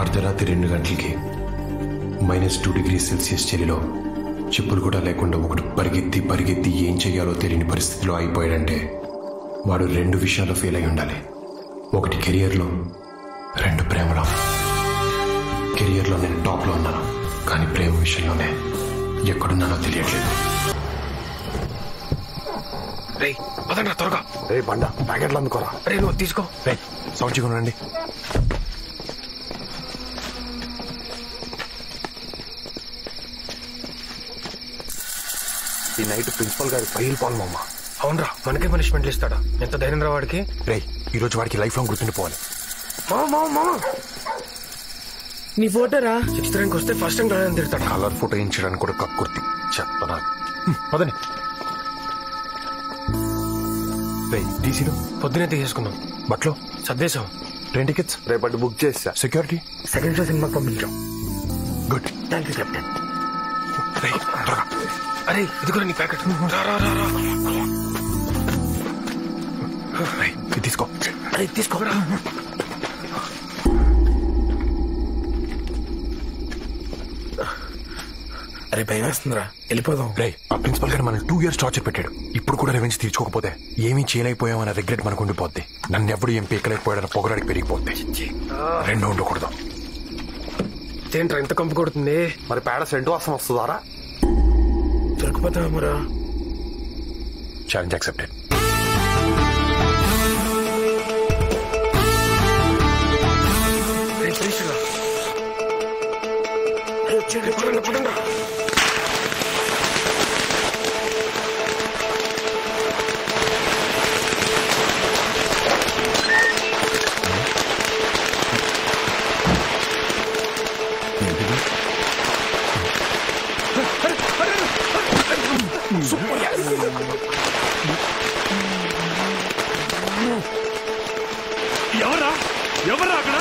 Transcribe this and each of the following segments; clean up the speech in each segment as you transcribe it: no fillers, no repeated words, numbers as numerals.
అర్ధరాత్రి 2 గంటలకి -2°C చలిలో చెప్పులు కూడా లేకుండా ఒకడు పరిగెత్తి ఏం చెయ్యాలో తెలియని పరిస్థితిలో అయిపోయాడంటే వాడు 2 విషయాల్లో ఫెయిల్ అయి ఉండాలి. ఒకటి కెరియర్లో, 2 ప్రేమలో. కెరియర్లో నేను టాప్లో ఉన్నాను, కానీ ప్రేమ విషయంలోనే ఎక్కడున్నానో తెలియట్లేదు. త్వరగా బండ ప్యాకెట్లు అందుకోరా. నువ్వు తీసుకో. సౌండ్ చికెన్ రండి. ఈ నైట్ ప్రిన్సిపల్ గారి ఫైల్ పాలు మామ. అవునరా, మనకే పనిష్మెంట్లు ఇస్తాడా? ఎంత ధైర్యం రా వాడికి. ఈ రోజు వాడికి లైఫ్ లాంగ్ గుర్తుండిపోవాలి. నీ ఫోటోరా 6th ర్యాంక్ వస్తే ఫస్ట్ టైం రాయని తిడతాడు. కలర్ ఫోటో ఇచ్చడానికి కూడా కక్కుర్తి చెప్తాను. పదండి. టీసీలో పొద్దునే తీసేసుకున్నాం. బట్లో సర్దేశాం. ట్రైన్ టికెట్స్ రేపటి బుక్ చేసా. సెక్యూరిటీ సెకండ్ షో సినిమాకి పంపించాం. గుడ్. Thank you captain. అరే ఇది కూడా నీ ప్యాకెట్. తీసుకో. అరే తీసుకోరా. అరే భయం వేస్తుందిరా, వెళ్ళిపోదాం. ఆ ప్రిన్సిపల్ గారు మనం 2 years టార్చర్ పెట్టాడు. ఇప్పుడు కూడా రెవెన్యూ తీర్చుకోకపోతే ఏమీ చేయలేకపోయామన్న రిగ్రెట్ మనకు ఉండిపోద్ది. నన్ను ఎప్పుడు ఏం పీకలేకపోయాడన్న పొగరాడికి పెరిగిపోద్ది. 2 ఉండకూడదు. ఏంట్రా ఇంత కంపు కొడుతుంది? మరి పేడ సెంటు వాసన వస్తుందారా? దొరికిపోతామరా. Challenge accepted. ఎవరా అక్కడ?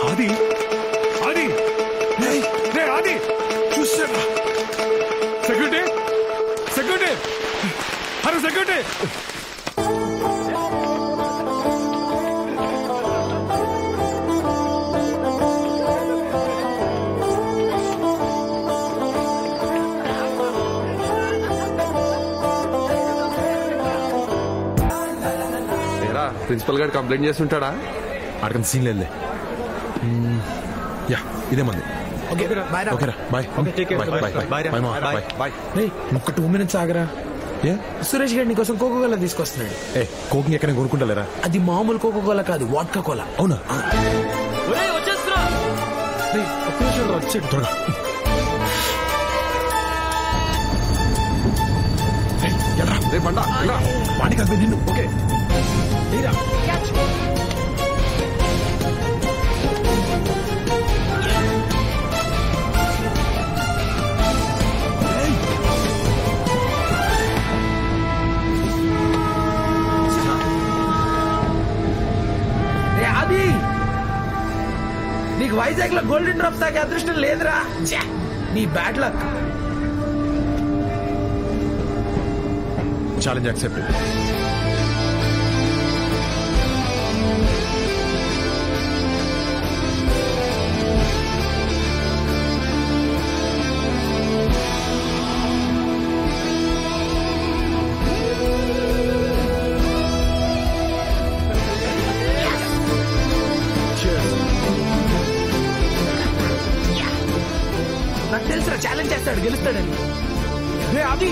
ఆది ఆది ఆది చూసారా? Security security hello security. Principal గారు కంప్లైంట్ చేస్తుంటాడా? అడగంత సీన్ లేదులే. యా ఇదే మంది. ఓకేరా బాయ్. ఒక్క 2 minutes ఆగరా. సురేష్ గారు నీకోసం కోకోకోలా తీసుకొస్తున్నాడు. కోకింగ్ ఎక్కడ కొనుక్కుంటలేరా? అది మామూలు కోకోకోలా కాదు, వాడ్కా కోలా. అవునా? వచ్చాడు త్వరగా. వాడిని కాదు నిన్ను. ఓకే అది నీకు వైజాగ్ లో గోల్డెన్ డ్రాప్స్ తాగే అదృష్టం లేదురా. నీ బ్యాడ్ లక్. Challenge accepted. నాకు తెలుసురా ఛాలెంజ్ చేస్తాడు, గెలుస్తాడని. అది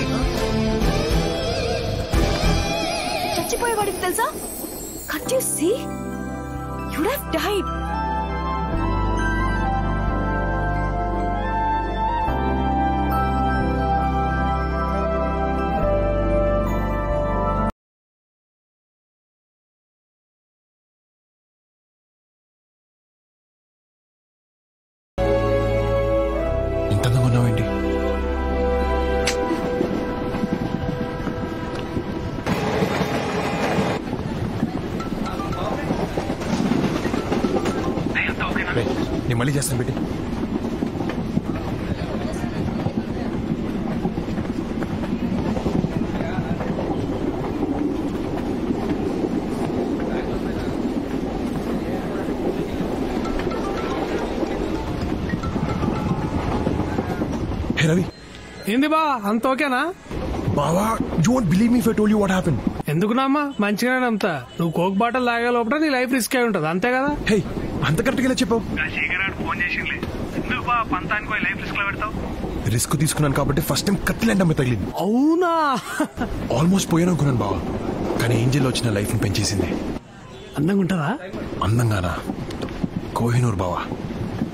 చచ్చిపోయేవాడికి తెలుసా? Can't you see? You'd have died. ఇంతగా ఉన్నావేంటి? నేను మళ్ళీ చేస్తాను పెట్టి. హే రవి. ఏంది బా అంత ఓకేనా? బావా, you won't believe me if I told you what happened. ఎందుకున్నామ్మా, మంచిగానే నమ్ముతా. నువ్వు కోక్ బాటల్ తాగే లోపల నీ లైఫ్ రిస్క్ అయి ఉంటది, అంతే కదా? హే, అంత కరెక్ట్ గా చెప్పావు. ఫోన్ చేసింది. ఎందుకు బా పంతానికి లైఫ్ రిస్క్ లో పెడతావు? రిస్క్ తీసుకున్నాను కాబట్టి ఫస్ట్ టైం కత్తిలాంటి అమ్మాయి తగిలింది. అవునా? ఆల్మోస్ట్ పోయాను అనుకున్నాను బావా, కానీ ఏంజల్ వచ్చిన లైఫ్ ని పెంచేసింది. అందంగా ఉంటుందా? అందంగానా? కోహినూర్ బావా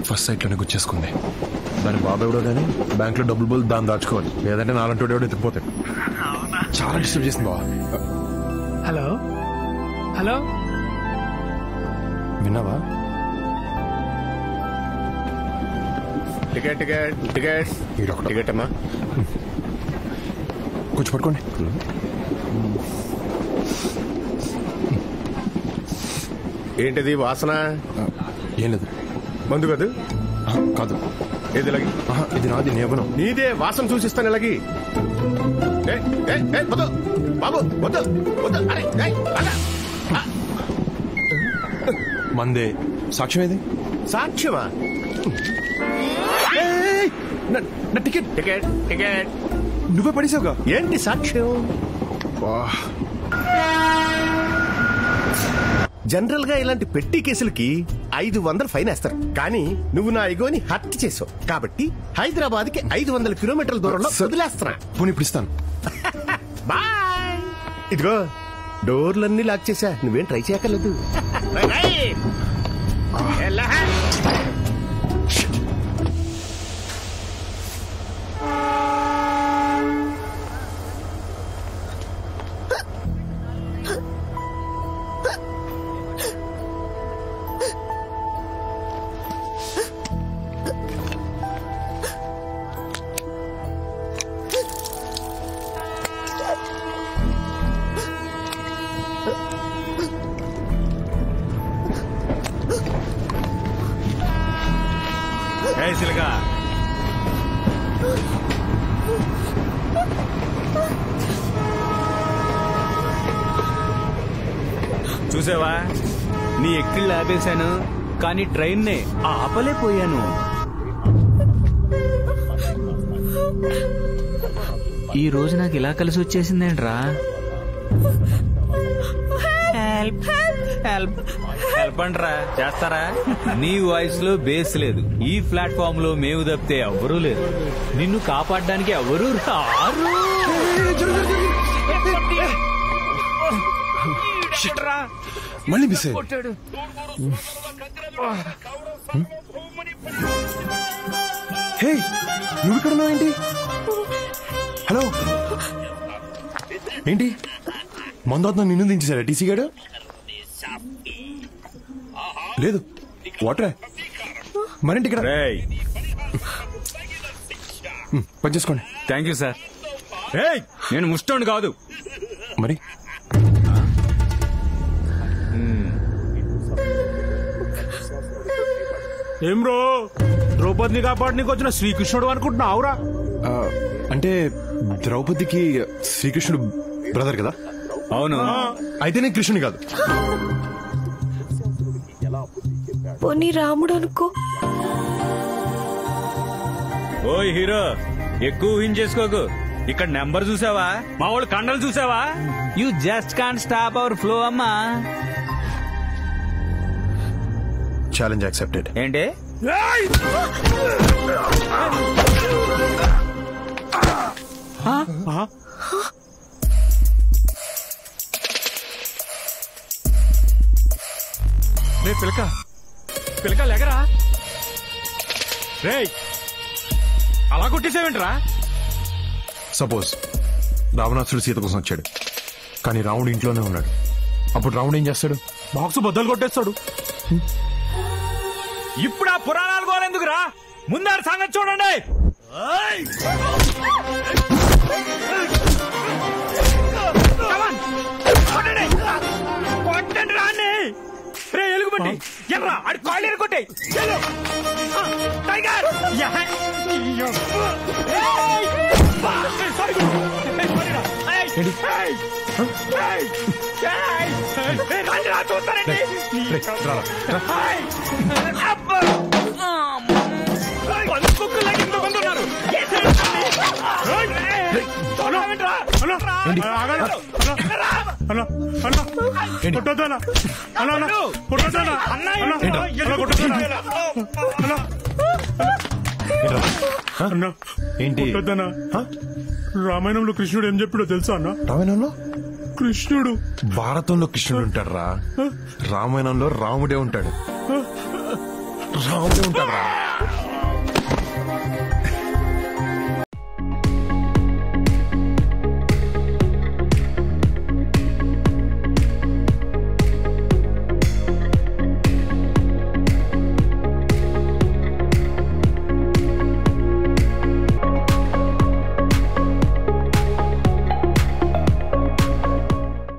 ఫస్ట్ సైట్ లోనే గుచ్చేసుకుంది. దాని బాబు ఎవడో కానీ బ్యాంక్ లో డబ్బులు బోల్ దాన్ని దాచుకోవాలి, లేదంటే నాలంటి ఎవడో ఎత్తుకుపోతాడు. చాలా డిస్టర్బ్ చేసింది బావా. హలో హలో, విన్నావా? టికెట్ టికెట్ టికెట్ టికెట్ అమ్మా. కొంచెం పట్టుకోండి. ఏంటిది వాసన? ఏం లేదు. మందు కాదు? కాదు. ఏది లగి? ఇది నాది, నేను నీదే. వాసన చూసిస్తాను ఇలాగి. బాబు వద్దు వద్దు. మందే. సాక్ష్యం ఏది? సాక్ష్యమా? నా టికెట్. టికెట్ టికెట్ నువ్వే పడేసావుగా. ఏంటి సాక్ష్యం? జనరల్ గా ఇలాంటి పెట్టి కేసులకి 500 ఫైన్ వేస్తారు, కానీ నువ్వు నా ఇగోని హత్య చేసావు కాబట్టి హైదరాబాద్ కి 500 కిలోమీటర్ల దూరంలో వదిలేస్తున్నా. పోనీ ఇప్పుడు ఇస్తాను. బాయ్. ఇదిగో డోర్లన్నీ లాక్ చేశా, నువ్వేం ట్రై చేయక్కర్లేదు. చూసావా, నీ ఎక్కిళ్ళు ఆపేశాను కానీ ట్రైన్ నే ఆపలేకపోయాను. ఈ రోజు నాకు ఇలా కలిసి వచ్చేసిందేంట్రా? హెల్ప్ హెల్ప్ హెల్ప్ అంట్రా, చేస్తారా? నీ వాయిస్ లో బేస్ లేదు. ఈ ప్లాట్ఫామ్ లో మేము తప్పితే ఎవ్వరూ లేరు. నిన్ను కాపాడడానికి ఎవరూ రారు. మళ్ళీ మిస్ హే, నువ్వు ఇక్కడ ఉన్నావు ఏంటి? హలో, ఏంటి మందు నిన్ను దించేశారా టీసీ గారు? లేదు, వాటరే. మరేంటి ఇక్కడ? పని చేసుకోండి. Thank you sir. నేను ముష్టోండి కాదు. మరి ఏం రో, ద్రౌపదిని కాపాడనీకి వచ్చిన శ్రీకృష్ణుడు అనుకుంటున్నావురా? అంటే ద్రౌపదికి శ్రీకృష్ణుడు బ్రదర్ కదా? అవును. అయితే నేను కృష్ణుని కాదు. పోనీ రాముడు అనుకో. ఓయ్ హీరో, ఎక్కువ ఊహించేసుకోకు. ఇక్కడ నెంబర్ చూసావా? మా వాళ్ళు కండలు చూసావా? You just can't stop our flow అమ్మా. Challenge accepted. ఏంటి? రే పిలక, పిలక లేకరా. రే అలా కొట్టేసావేంట్రా? సపోజ్ రావణాసుడు సీత కోసం వచ్చాడు, కానీ రావణుడు ఇంట్లోనే ఉన్నాడు. అప్పుడు రావణుడు ఏం చేస్తాడు? బాక్స్ బద్దలు కొట్టేస్తాడు. ఇప్పుడు ఆ పురాణాలు కోరేందుకురా? ముందారు సంగతి చూడండి. కొట్టండి రాని. రే ఎలుగుబంటి, ఎల్రా అడి కాళ్ళు కొట్టే. టైగర్, చూస్తారండి. కుక్కలాగా ఎంతమంది ఉన్నారు? ఏంటి? అన్నా ఏంటి? కొట్టొద్దన్నా అన్నా అన్నా కొట్టొద్దన్నా అన్నా అన్నా కొట్టొద్దన్నా అన్నా ఏంటి? కొట్టొద్దన్నా రామాయణంలో కృష్ణుడు ఏం చెప్పాడో తెలుసా అన్నా? రామాయణంలో కృష్ణుడు భారతంలో కృష్ణుడు ఉంటాడు రా, రామాయణంలో రాముడే ఉంటాడు. రాముడే ఉంటాడు రా.